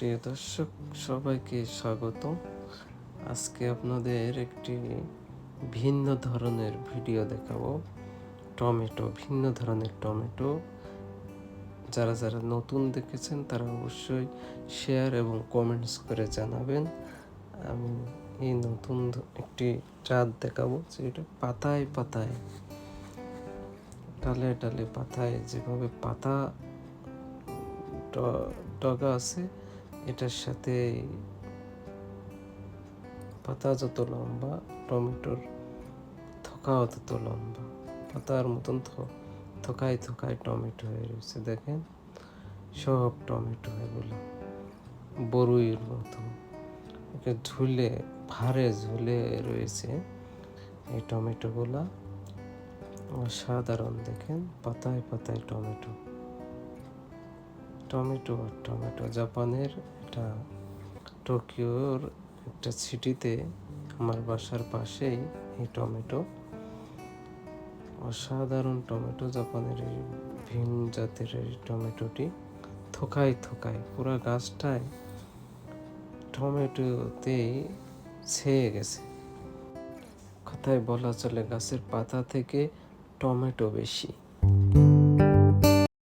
প্রিয় দর্শক, সবাইকে স্বাগত। আজকে আপনাদের একটি ভিন্ন ধরনের ভিডিও দেখাবো। ভিন্ন ধরনের টমেটো। যারা যারা নতুন দেখেছেন তারা অবশ্যই শেয়ার এবং কমেন্টস করে জানাবেন। আমি এই নতুন একটি জাত দেখাবো, যেটা পাতায় পাতায়, ডালে ডালে পাতায় যেভাবে পাতা ডগা আছে, এটার সাথে পাতা যত লম্বা, টমেটোর থোকাও তত লম্বা। পাতার মতন থোকায় থোকায় টমেটো হয়ে রয়েছে। দেখেন, সব টমেটো এগুলো বড়ইয়ের মতো ভারে ঝুলে রয়েছে এই টমেটোগুলা। অসাধারণ! দেখেন, পাতায় পাতায় টমেটো টমেটো আর টমেটো। জাপানের এটা টোকিওর একটা সিটিতে, আমার বাসার পাশেই এই টমেটো। অসাধারণ টমেটো। জাপানের এই ভিন জাতের এই টমেটোটি থোকায় থোকায় পুরা গাছটায় টমেটোতেই ছেয়ে গেছে। কথায় বলা চলে, গাছের পাতা থেকে টমেটো বেশি।